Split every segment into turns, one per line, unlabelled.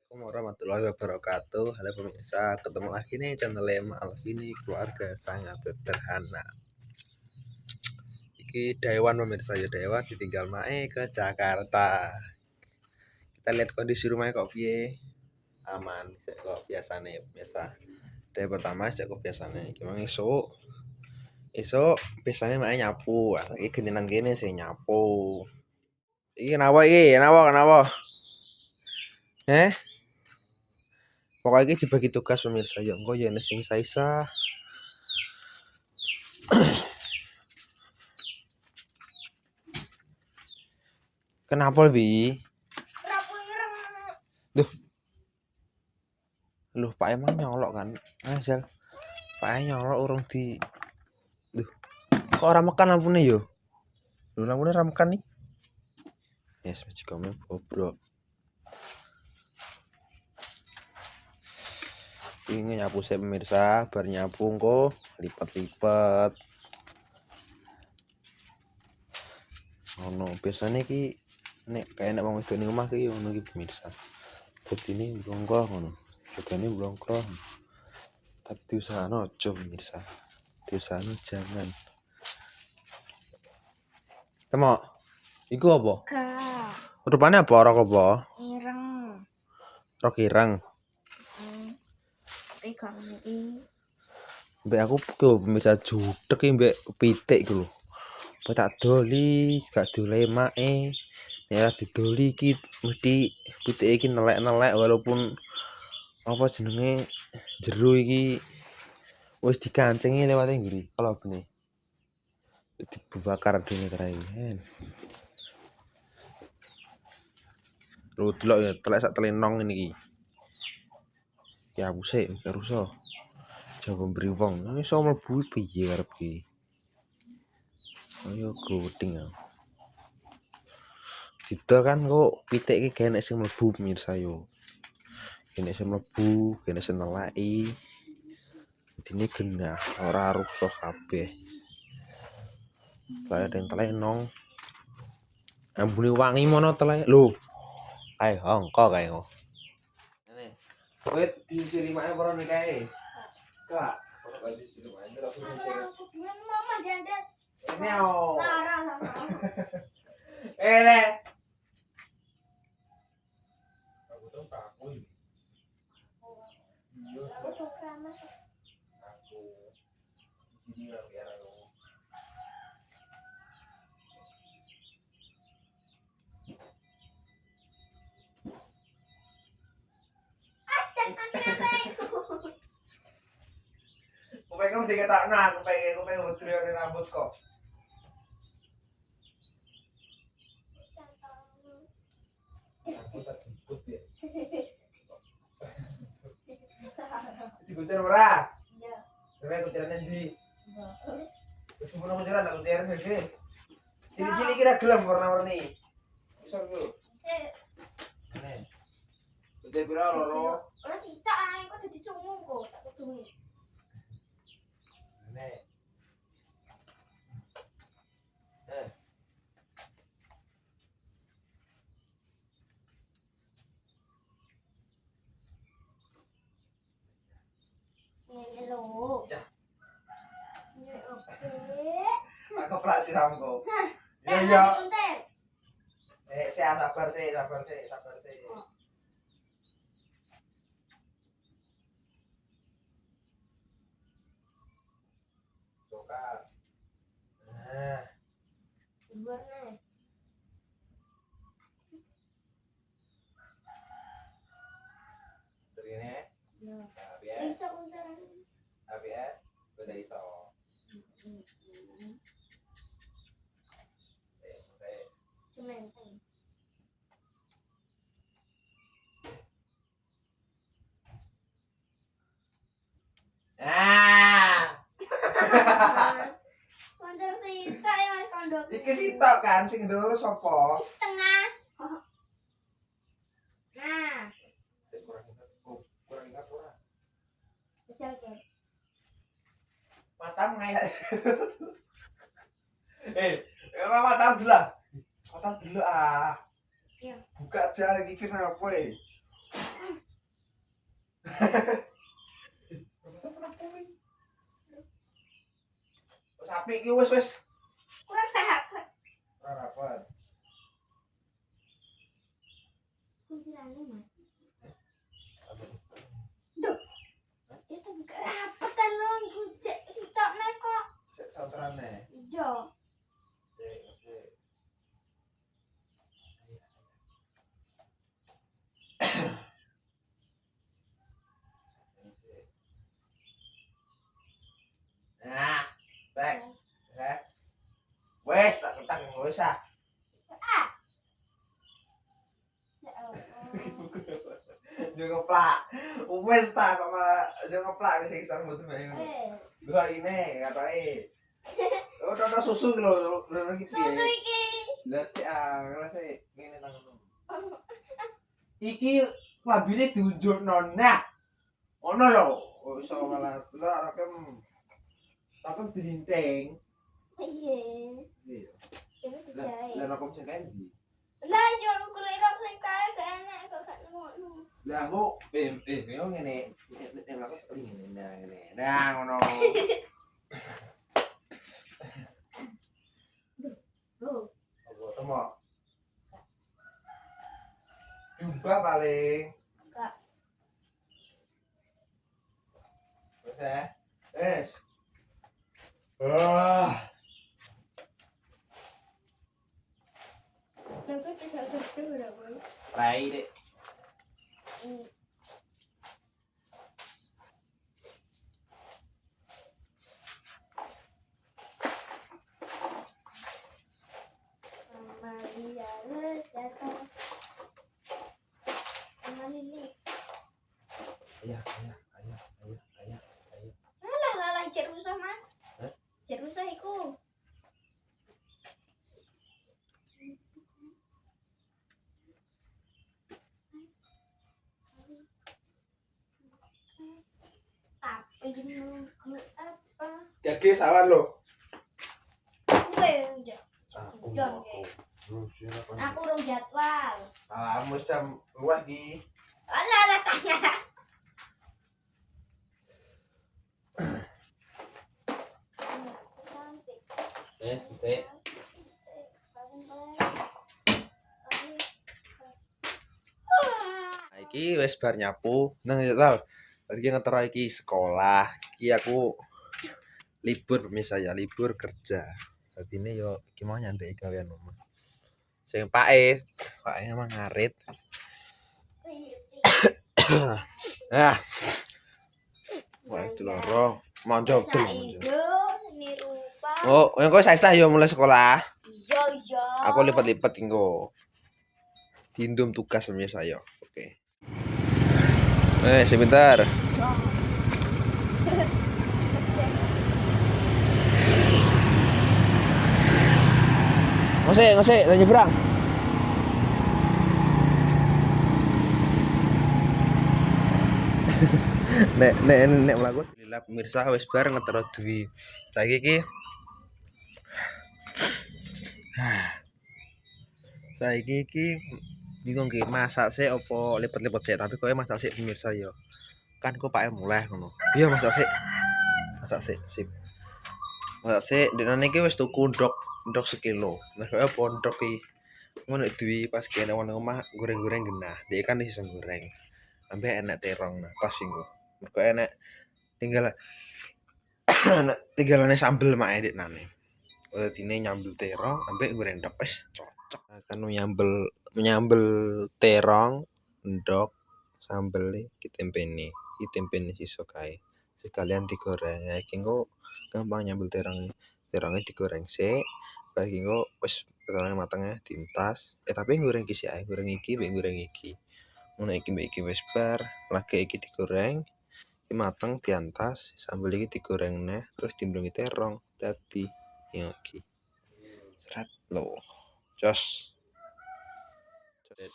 Assalamualaikum warahmatullahi wabarakatuh. Halo pemirsa, ketemu lagi nih channel Malvini keluarga sangat sederhana. Iki Dewan pemirsa ya, Dewan ditinggal mae ke Jakarta. Kita lihat kondisi rumahnya kok piye. Aman, kok biasanya biasa. Dari pertama sih kok biasanya. Gimana esok biasanya mae nyapu. Iki gentenan gini sih nyapu. Iki kenapa? Eh? Pokoknya ini dibagi tugas pemirsa ya, engko ya sing saisa. Kenapa lebih? Duh, Pak emang nyolok kan? Asal Pak nyolok urung di. Duh, kok orang makan lampunya yo? Lu lampunya ora makan nih? Yes, majikannya bobrok. Ini nyapu saya pemirsa, bar nyapu kok lipat-lipat. Oh no, biasanya ki nek kayak nek wong wedok ning omah ki ngono ki pemirsa. Bedine blongkroh ngono. Jogane blongkroh. Tapi diusahano aja pemirsa. Diusahano jangan. Temo. Iku apa? Rupane apa ora apa?
Ireng.
Rok ireng.
Pegang iki.
Mbak aku tuh pemirsa judek iki mbak pitik iku lho. Apa tak doli, gak dolemake. Ya didoli iki mesti pitik iki nelek-nelek walaupun apa jenenge jero iki wis dikancengi lewat ngguri kalau bene. Dibakar dene keraen. Lho delok ya telek sak telenong ngene iki. Ya busik rusuh. Jawa mberi wong iso mlebu piye karep iki. Ayo goting ya. Didol kan kok pitik iki gak enek sing mlebu pemirsa yo. Enek sing mlebu, enek sing nelaki. Dene genah ora rusuh kabeh. Lah ada yang telenong. Ambune wangi mono telek. Lho. Ae hongko kae kok. Ngene. Kowe diisi 5 ora nikae? Kak, kok diisi 5 terus
Aku mama jangan.
ini oh.
Lara sama.
Nek. Aku tuh kaku ini.
Aku suka mas.
Aku di sini lah biar aku. Kau pengen tiga tahunan, kau pengen betul di rambut kok. Aku tak jemput ya. Dikucir ora?
Iya.
Coba kucirannya di. Cuma kuciran tak kuciran sih. Cili-cili kira gelem warna-warni. Bisa dulu. Nih. Kucir pira loro?
Ora sitok ae kok dadi sumung kok tak kudungi.
Nih. Eh.
Ini lho.
Ya.
Ini oke.
Tak keplak siramku.
Ya
Ya.
kunci.
Sabar sih. Coklat. Nah,
Warna.
terine.
Ya.
Tapi ya,
Bisa kuncaran.
beda iso.
Cuman.
Ah.
Kuncar sitok ya kondok.
Iki sitok kan sing dulu sapa?
Setengah. Nah,
Kurang ingat ora?
kecil-kecil.
Matam kayak matam dulu lah. Matam dulu ah.
Iya.
Buka aja lagi kenapa Sapi iki wis.
Kurang rapat.
Ora rapat.
Kuncirane Mas. Duh. Itu gak rapat kan lo cek sitokne kok.
Sik sauterane.
Iya.
Sik. Nah, tek. Wes tak ketang wis ah.
Ya Allah.
Yo ngeplak. Wes tak kok malah yo ngeplak wis iso mboten bae. Lho ini katoke. Oh, toto susu iki lho iki.
Susu iki.
Lah sik sik ngene tanganmu. Iki klambine diunjukno nah. Ono lho. Oh iso malah lha rekem. Takon dirinting.
Iya.
Iya.
Ini dijahit.
Lah rekem sing endi?
Lah yo kulit rok sing kae gak enak kok gak nemu.
Lah aku yo ngene. Nek aku sekali ngene. Nah ngene. Nah ngono.
Loh,
Apa temo? Jumpa paling.
enggak.
Wes ya. Wes. Ah.
Lah kok tidak gede ora, Bang?
Rai dek.
Maria Lesata. Lili.
Ayah.
Lah cek rusuh, Mas.
Hah?
Cek rusuh iku. Tapi nunggu apa?
Gage sawan lo.
Gue enggak.
Aku.
Jon, Aku urung jadwal.
Kamu jam luah ki.
Alah tanya.
Wes bisa. Iki wes bar nyapu. Nang ya tal. Iki ngetero iki sekolah. Iki aku libur misalnya libur kerja. Dadi ne yo iki mau nyandek gawean omah. Sing pake emang ngarit. Nah. Wah, itu loro. Monjok terus. Oh, engko saisah yo mulai sekolah.
Iya.
Aku lipat-lipat engko. Dindum tugas pemirsa yo. Oke. Sebentar. Ngosek, tanya nyebrang. nek mlaku alhamdulillah pemirsa wis bar ngetero duwi. Saiki iki bingung ki masak sik opo lipet-lipet sik tapi kowe masak sik pemirsa yo. Kan kok pake mulai ngono. Iya masak sik. Sip. Masak sik denane iki wis tuku ndok sekilo. Nek kowe pondok iki ngono duwi pas kene nang omah goreng-goreng genah. Dek kan iso goreng. Ambek enak terong nah pas iku. Mergo enak tinggalane sambel mak edek nane. Dadine nyambel terong ambek goreng ndok wis cocok. Kan nyambel terong ndok sambel iki tempene sisa kae. Sekalian digoreng. Ya iki engko gampang nyambel terong. Terongnya digoreng sik. Bar iki engko wis terongnya matenge dientas. Tapi goreng iki sik ae, goreng iki mbek goreng iki. Ngono iki wis bar, lagi iki digoreng. Iki mateng diantas, sambel iki digoreng neh terus dimblongi terong dadi iki. Serat lho. Jos. Nah,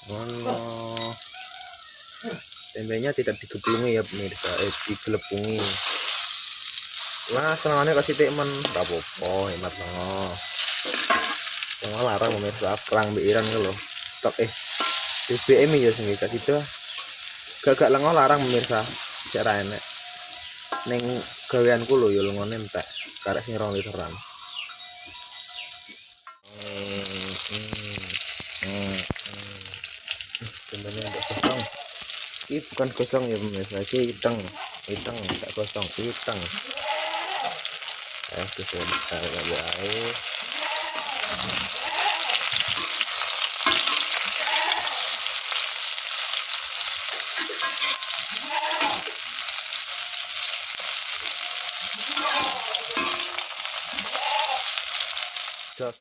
ngono. Tembenya tidak digeblungi ya pemirsa, digelepungi. Lah senengane kasih titik men, enggak apa-apa, hemat no. Yang larang pemirsa kelang Iran ke lho. Stok BBM ya sing gak gitu. Gak lengo larang pemirsa. Cek ra enek. Ning gaweanku lho ya lengone entek. Karek sing 2 literan. Sebenarnya enggak kosong. Ini bukan kosong ya pemirsa. Ini iteng, enggak kosong, iteng. Kita air.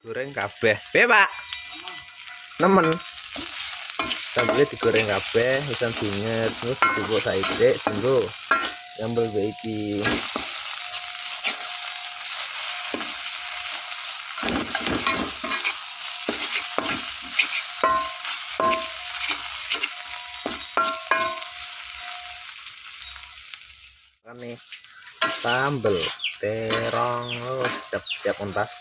Goreng kabeh. Pak. Nemen. Sambalnya digoreng kabeh, pisan dinget, terus dijupuk saithik, dienggo sambel iki. Nih sambel terong siap untas.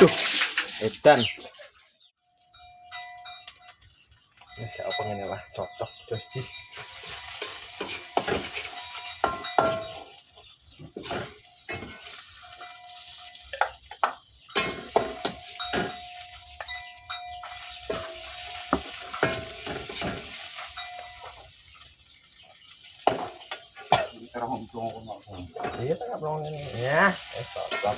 Aduh, edan. Ini siapa ini lah, cocok dosis. Iya, tak belum ini. Ya, cocok.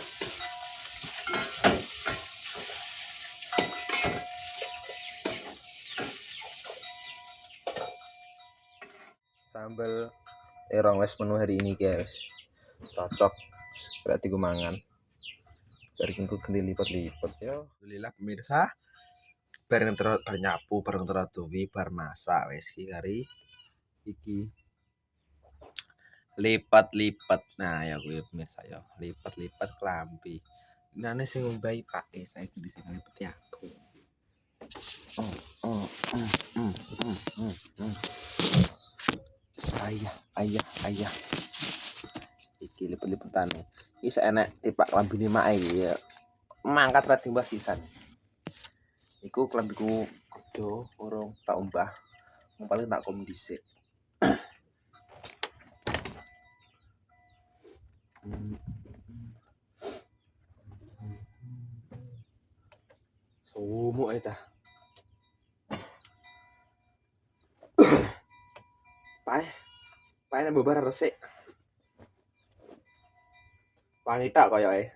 Sambal terong wes menu hari ini guys, cocok berarti gue mangan bareng gue ganti lipat-lipat yo. Alhamdulillah pemirsa bareng terus nyapu bareng terus duwi bar masak wes iki kari iki lipat-lipat. Nah ya gue pemirsa yo lipat-lipat kelambi nane sing ngombai Pak saiki di sini lipat aku. Ayah iki lipet-lipetan iki enek tipak klambine mak iki ya mangkat ra dimbah sisan iku klambiku gedho urung tak umbah paling tak kom dhisik. Sumuk eta pae nang bebar resik wanita koyoke.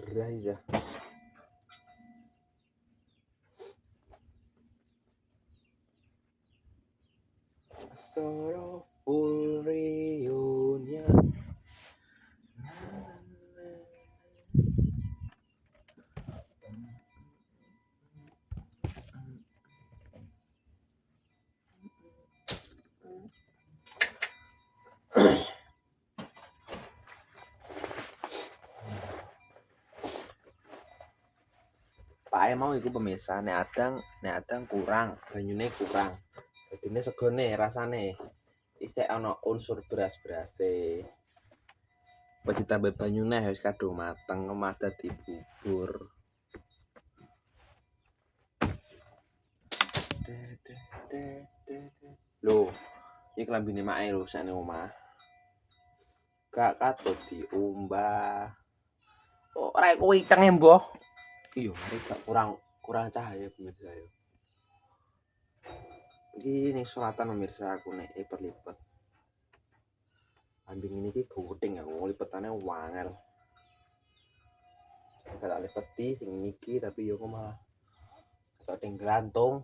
Gerah ya. Sorrowful reunion. Pae mau iku pemirsa nek adang kurang, banyune kurang. Dadine segone rasane isih ana unsur beras-berase. Apa ditambah banyune wis kadung mateng, omah dadi bubur. Loh, iki klambine make lho sakne omah. Gak katut diumbah. Oh, rek kuwi tenge mbah. Iya, gak kurang cahaya pemirsa ya. Iki ning selatan pemirsa aku nek lipat-lipat. Kambing ini ki guting aku lipetane wangel. Gak tak lipeti sing iki tapi yo kok malah kok ting glantung.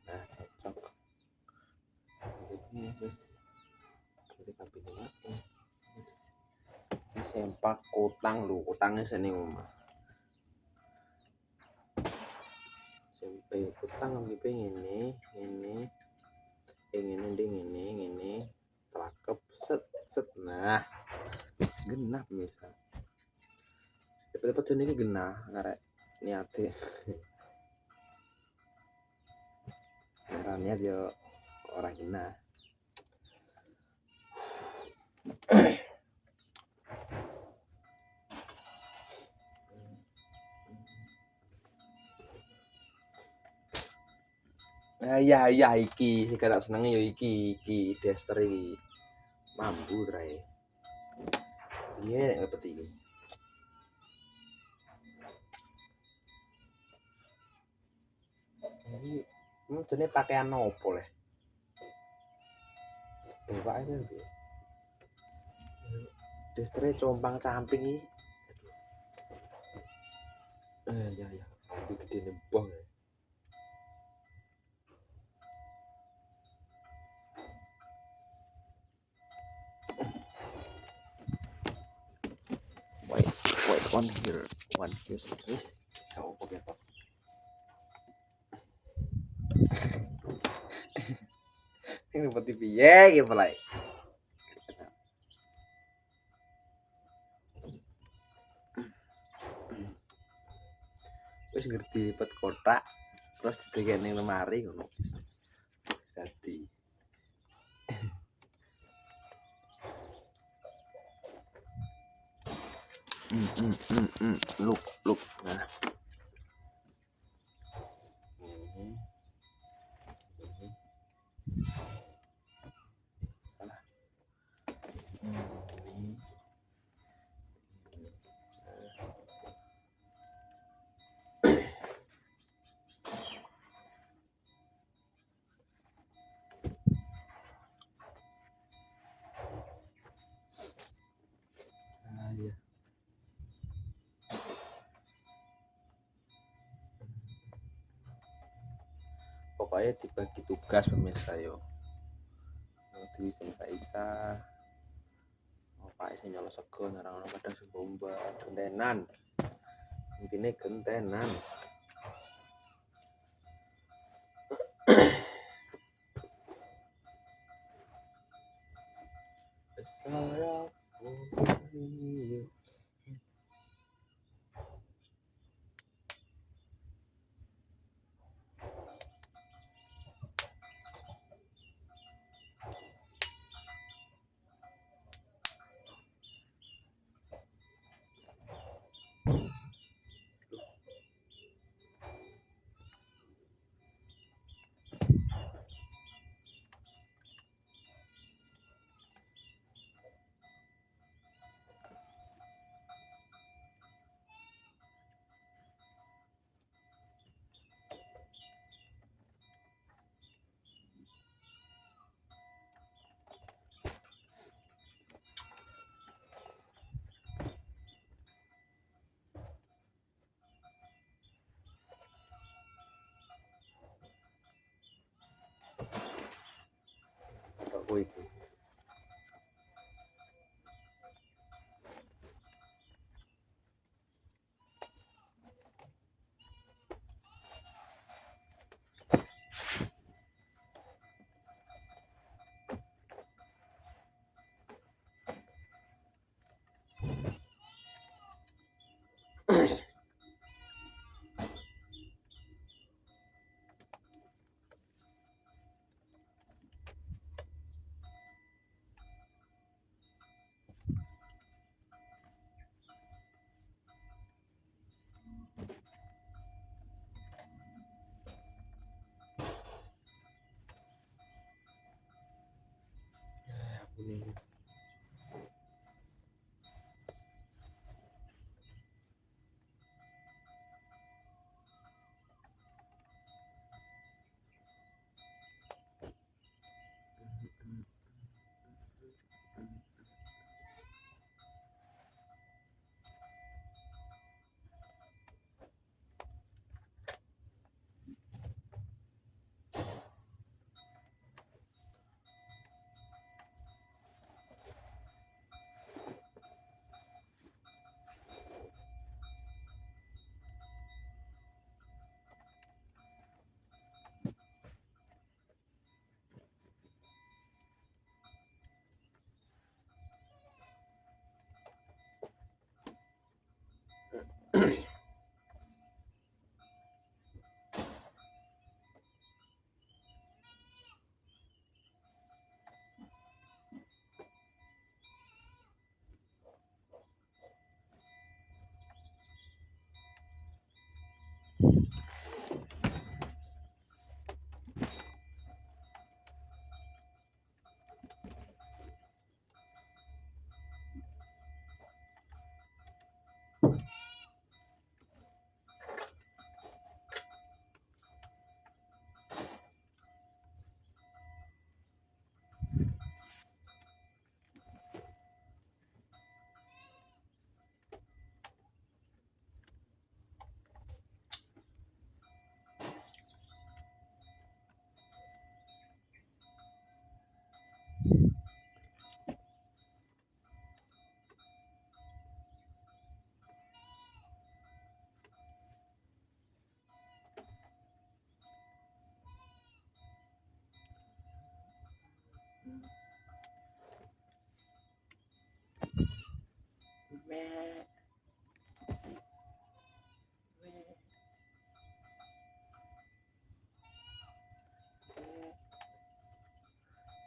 Nah, cocok. Ini wis kiri kabine wae. Ini sempak kutang lho, kutangnya sini omah. Sampai kutang ngipe ngene, ngene, trakep set set. Nah, genah misal. Cepet-cepet jenenge genah arek niate. Ora niat yo ora genah. Ya iki sing gak senenge ya iki Dester iki. Mambu trae. Iya ngepet iki. Ini jenis pakaian opo leh? Bapak ini lho. Destre compang camping iki. Ya. Ambil gede nembong ya. Wait, one here. Wis, sao opo ketok. Ini peti piye iki pelai? Wis ngerti lipet kotak terus didekek ning lemari ngono. Dadi look. Nah. Salah. Ya. Pokoknya dibagi tugas pemirsa yo. Duwi sing isa. Pak sing nyolo sego orang kadang sing bomba gentenan. Intine gentenan. Saya apa iki? ini.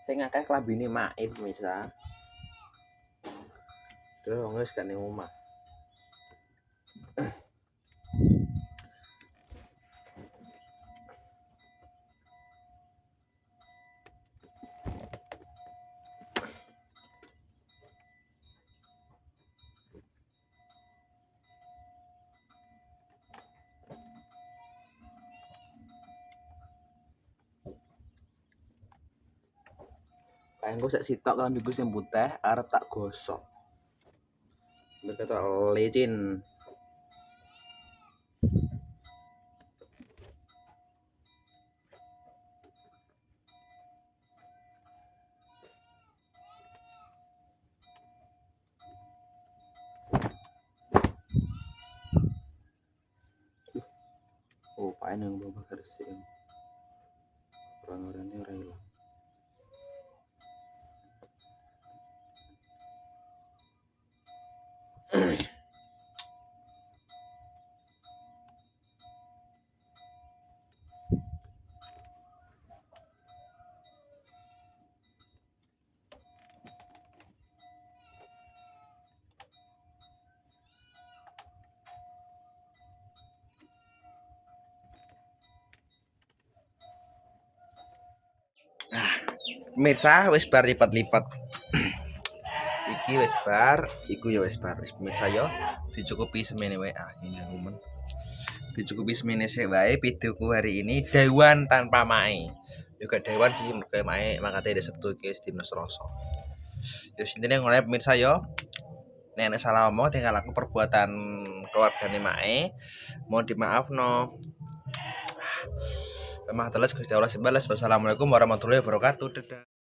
Sing akeh klambine Mae pemirsa. Terus wong wis gak ning omah. Kanggo sak sitok klambiku sing putih arep tak gosok. Mereka tak licin. Oh, paen yang bawa bersih. Orang-orangnya ora ilang. Pemirsa wis bar lipat-lipat. Iki wis bar, iku ya wis bar. Wis pemirsa yo dicukupi semene wae. Ini momen. Dicukupi semene wae videoku hari ini Dewan tanpa Mae. Juga Dewan sih mergo Mae mangkate di Sabtu iki dina Selasa. Ya intine ngono pemirsa yo. Nek salah omong tinggal aku perbuatan keluargane Mae. Mohon dimaafno. Lemah teles Gusti Allah sebalas. Wassalamualaikum warahmatullahi wabarakatuh. Dadah.